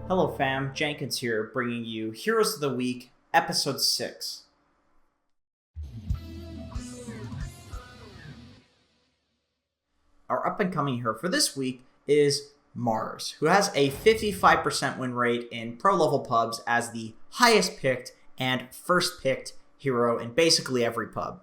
Hello fam, Jenkins here, bringing you Heroes of the Week, Episode 6. Our up-and-coming hero for this week is Mars, who has a 55% win rate in pro-level pubs as the highest picked and first picked hero in basically every pub.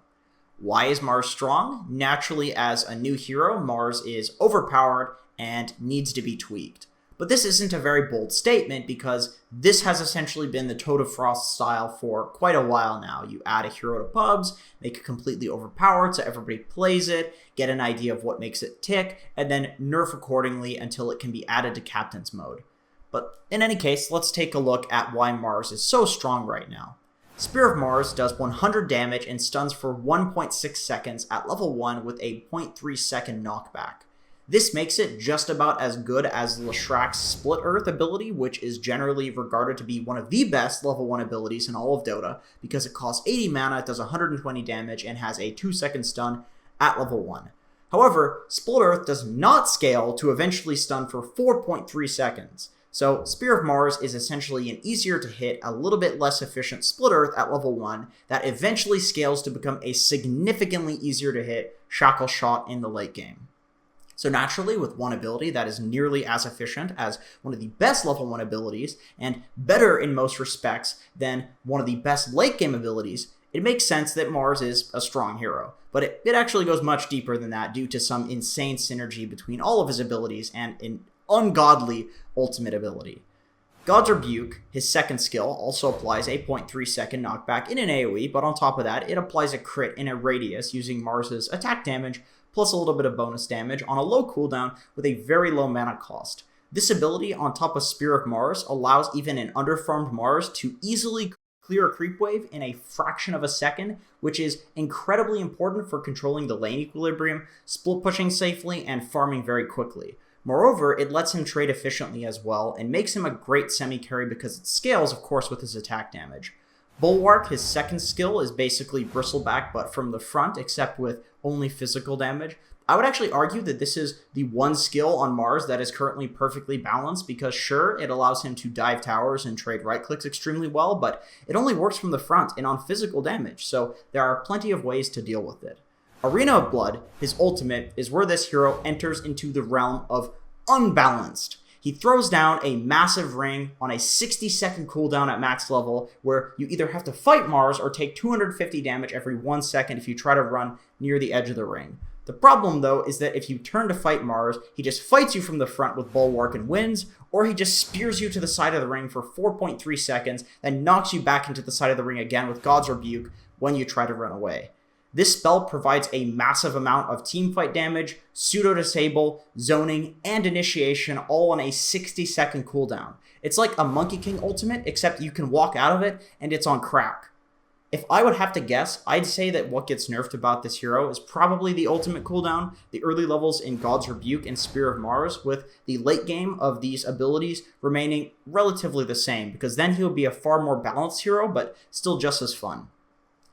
Why is Mars strong? Naturally, as a new hero, Mars is overpowered and needs to be tweaked. But this isn't a very bold statement because this has essentially been the Toad of Frost style for quite a while now. You add a hero to pubs, make it completely overpowered so everybody plays it, get an idea of what makes it tick, and then nerf accordingly until it can be added to Captain's mode. But in any case, let's take a look at why Mars is so strong right now. Spear of Mars does 100 damage and stuns for 1.6 seconds at level 1 with a 0.3 second knockback. This makes it just about as good as Leshrakt's Split Earth ability, which is generally regarded to be one of the best level 1 abilities in all of Dota, because it costs 80 mana, does 120 damage, and has a 2-second stun at level 1. However, Split Earth does not scale to eventually stun for 4.3 seconds. So Spear of Mars is essentially an easier to hit, a little bit less efficient Split Earth at level 1 that eventually scales to become a significantly easier to hit Shackle Shot in the late game. So naturally, with one ability that is nearly as efficient as one of the best level 1 abilities, and better in most respects than one of the best late game abilities, it makes sense that Mars is a strong hero. But it actually goes much deeper than that due to some insane synergy between all of his abilities and an ungodly ultimate ability. God's Rebuke, his second skill, also applies a 0.3 second knockback in an AoE, but on top of that, it applies a crit in a radius using Mars's attack damage plus a little bit of bonus damage on a low cooldown with a very low mana cost. This ability on top of Spear of Mars allows even an underfarmed Mars to easily clear a creep wave in a fraction of a second, which is incredibly important for controlling the lane equilibrium, split pushing safely, and farming very quickly. Moreover, it lets him trade efficiently as well, and makes him a great semi-carry because it scales, of course, with his attack damage. Bulwark, his second skill, is basically Bristleback but from the front, except with only physical damage. I would actually argue that this is the one skill on Mars that is currently perfectly balanced because sure, it allows him to dive towers and trade right clicks extremely well, but it only works from the front and on physical damage, so there are plenty of ways to deal with it. Arena of Blood, his ultimate, is where this hero enters into the realm of unbalanced. He throws down a massive ring on a 60-second cooldown at max level where you either have to fight Mars or take 250 damage every 1 second if you try to run near the edge of the ring. The problem, though, is that if you turn to fight Mars, he just fights you from the front with Bulwark and wins, or he just spears you to the side of the ring for 4.3 seconds, then knocks you back into the side of the ring again with God's Rebuke when you try to run away. This spell provides a massive amount of teamfight damage, pseudo-disable, zoning, and initiation all on a 60-second cooldown. It's like a Monkey King ultimate, except you can walk out of it and it's on crack. If I would have to guess, I'd say that what gets nerfed about this hero is probably the ultimate cooldown, the early levels in God's Rebuke and Spear of Mars, with the late game of these abilities remaining relatively the same, because then he'll be a far more balanced hero, but still just as fun.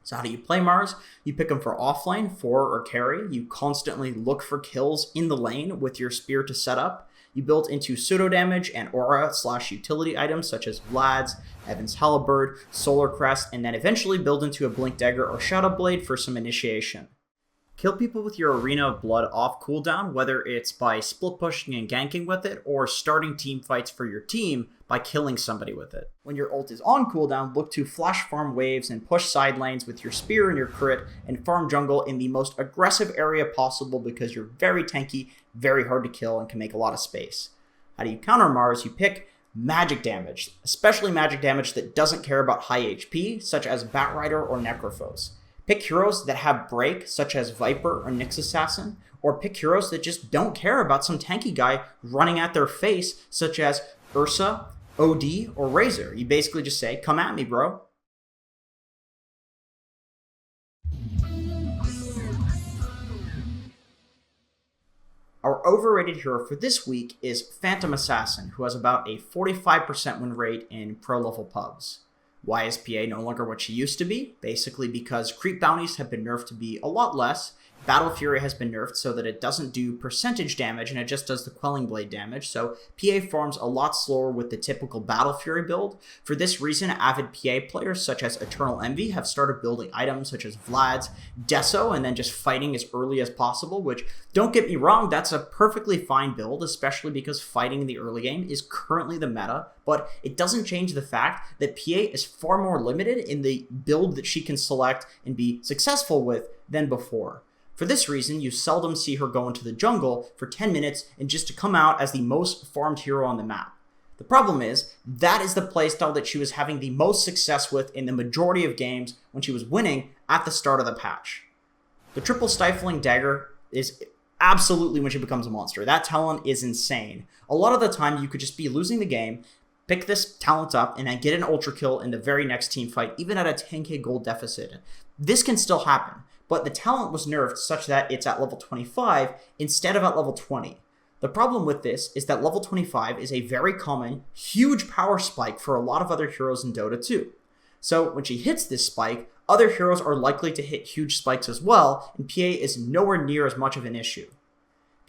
So how do you play Mars? You pick him for offlane, for or carry. You constantly look for kills in the lane with your spear to set up. You build into pseudo damage and aura/utility items such as Vlad's, Evan's Halberd, Solar Crest, and then eventually build into a Blink Dagger or Shadow Blade for some initiation. Kill people with your Arena of Blood off cooldown, whether it's by split pushing and ganking with it, or starting team fights for your team by killing somebody with it. When your ult is on cooldown, look to flash farm waves and push side lanes with your spear and your crit, and farm jungle in the most aggressive area possible because you're very tanky, very hard to kill, and can make a lot of space. How do you counter Mars? You pick magic damage, especially magic damage that doesn't care about high HP, such as Batrider or Necrophos. Pick heroes that have break, such as Viper or Nyx Assassin, or pick heroes that just don't care about some tanky guy running at their face, such as Ursa, OD, or Razor. You basically just say, come at me, bro. Our overrated hero for this week is Phantom Assassin, who has about a 45% win rate in pro-level pubs. Why is PA no longer what she used to be? Basically because creep bounties have been nerfed to be a lot less, Battle Fury has been nerfed so that it doesn't do percentage damage and it just does the Quelling Blade damage, so PA farms a lot slower with the typical Battle Fury build. For this reason, avid PA players such as Eternal Envy have started building items such as Vlad's Deso and then just fighting as early as possible, which, don't get me wrong, that's a perfectly fine build, especially because fighting in the early game is currently the meta, but it doesn't change the fact that PA is far more limited in the build that she can select and be successful with than before. For this reason, you seldom see her go into the jungle for 10 minutes and just to come out as the most farmed hero on the map. The problem is, that is the playstyle that she was having the most success with in the majority of games when she was winning at the start of the patch. The triple stifling dagger is absolutely when she becomes a monster. That talent is insane. A lot of the time, you could just be losing the game, pick this talent up, and then get an ultra kill in the very next team fight, even at a 10k gold deficit. This can still happen, but the talent was nerfed such that it's at level 25 instead of at level 20. The problem with this is that level 25 is a very common, huge power spike for a lot of other heroes in Dota 2. So when she hits this spike, other heroes are likely to hit huge spikes as well, and PA is nowhere near as much of an issue.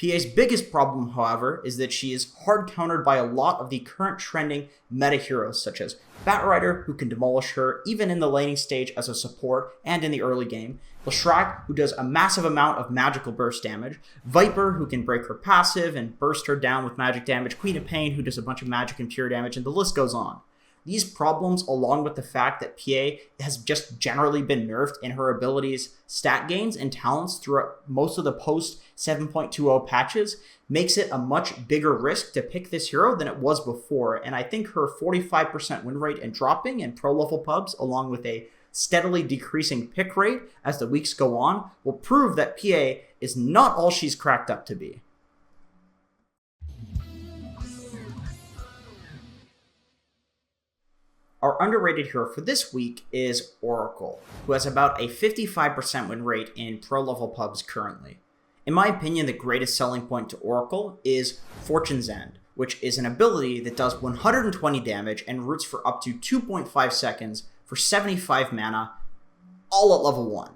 PA's biggest problem, however, is that she is hard countered by a lot of the current trending meta heroes, such as Batrider, who can demolish her even in the laning stage as a support and in the early game, Leshrac, who does a massive amount of magical burst damage, Viper, who can break her passive and burst her down with magic damage, Queen of Pain, who does a bunch of magic and pure damage, and the list goes on. These problems, along with the fact that PA has just generally been nerfed in her abilities, stat gains, and talents throughout most of the post 7.20 patches, makes it a much bigger risk to pick this hero than it was before, and I think her 45% win rate and dropping in pro level pubs, along with a steadily decreasing pick rate as the weeks go on, will prove that PA is not all she's cracked up to be. Our underrated hero for this week is Oracle, who has about a 55% win rate in pro level pubs currently. In my opinion, the greatest selling point to Oracle is Fortune's End, which is an ability that does 120 damage and roots for up to 2.5 seconds for 75 mana, all at level 1.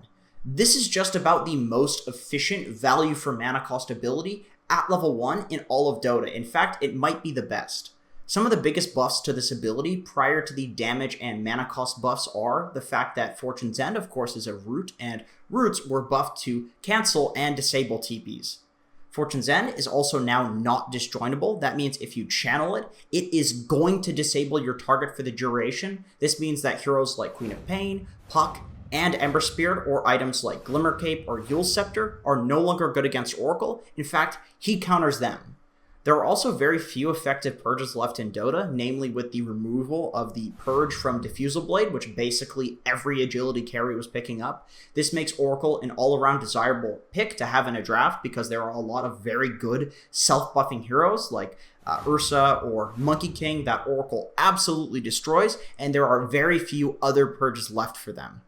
This is just about the most efficient value for mana cost ability at level 1 in all of Dota. In fact, it might be the best. Some of the biggest buffs to this ability prior to the damage and mana cost buffs are the fact that Fortune's End, of course, is a root, and roots were buffed to cancel and disable TPs. Fortune's End is also now not disjointable. That means if you channel it, it is going to disable your target for the duration. This means that heroes like Queen of Pain, Puck, and Ember Spirit, or items like Glimmer Cape or Yule Scepter, are no longer good against Oracle. In fact, he counters them. There are also very few effective purges left in Dota, namely with the removal of the purge from Diffusal Blade, which basically every agility carry was picking up. This makes Oracle an all-around desirable pick to have in a draft because there are a lot of very good self-buffing heroes like Ursa or Monkey King that Oracle absolutely destroys, and there are very few other purges left for them.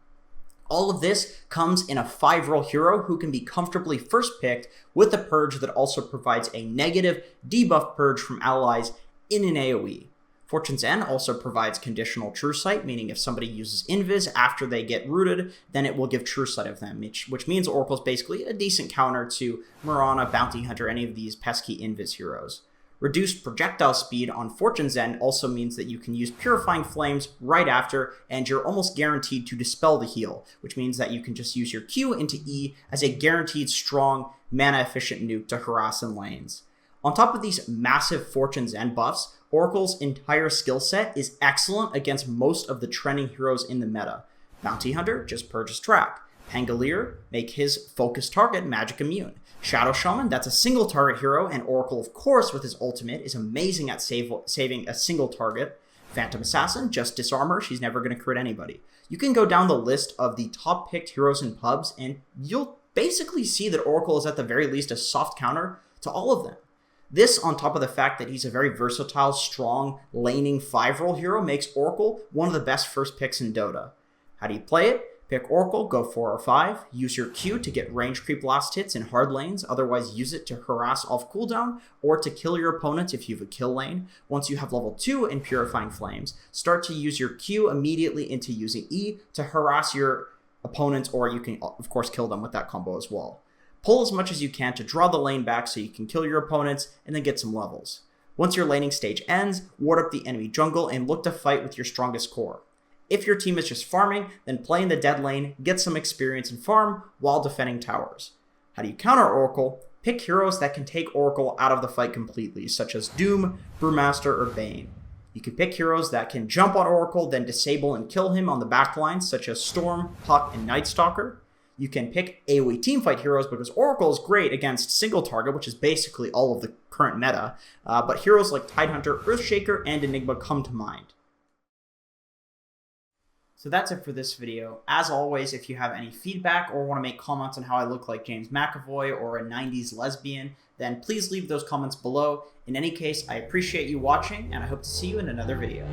All of this comes in a 5-role hero who can be comfortably first picked with a purge that also provides a negative debuff purge from allies in an AoE. Fortune's End also provides conditional True Sight, meaning if somebody uses Invis after they get rooted, then it will give True Sight of them, which means Oracle's basically a decent counter to Mirana, Bounty Hunter, any of these pesky Invis heroes. Reduced projectile speed on Fortune's End also means that you can use Purifying Flames right after, and you're almost guaranteed to dispel the heal, which means that you can just use your Q into E as a guaranteed strong, mana-efficient nuke to harass in lanes. On top of these massive Fortune's End buffs, Oracle's entire skill set is excellent against most of the trending heroes in the meta. Bounty Hunter just purges track. Pangolier, make his focus target magic immune. Shadow Shaman, that's a single target hero, and Oracle, of course, with his ultimate, is amazing at saving a single target. Phantom Assassin, just disarmor, she's never going to crit anybody. You can go down the list of the top picked heroes in pubs, and you'll basically see that Oracle is at the very least a soft counter to all of them. This, on top of the fact that he's a very versatile, strong, laning 5-role hero, makes Oracle one of the best first picks in Dota. How do you play it? Pick Oracle, go 4 or 5, use your Q to get range creep last hits in hard lanes, otherwise use it to harass off cooldown, or to kill your opponents if you have a kill lane. Once you have level 2 in Purifying Flames, start to use your Q immediately into using E to harass your opponents, or you can, of course, kill them with that combo as well. Pull as much as you can to draw the lane back so you can kill your opponents and then get some levels. Once your laning stage ends, ward up the enemy jungle and look to fight with your strongest core. If your team is just farming, then play in the dead lane, get some experience and farm while defending towers. How do you counter Oracle? Pick heroes that can take Oracle out of the fight completely, such as Doom, Brewmaster, or Bane. You can pick heroes that can jump on Oracle, then disable and kill him on the backline, such as Storm, Puck, and Night Stalker. You can pick AoE teamfight heroes because Oracle is great against single target, which is basically all of the current meta, but heroes like Tidehunter, Earthshaker, and Enigma come to mind. So that's it for this video. As always, if you have any feedback or want to make comments on how I look like James McAvoy or a 90s lesbian, then please leave those comments below. In any case, I appreciate you watching, and I hope to see you in another video.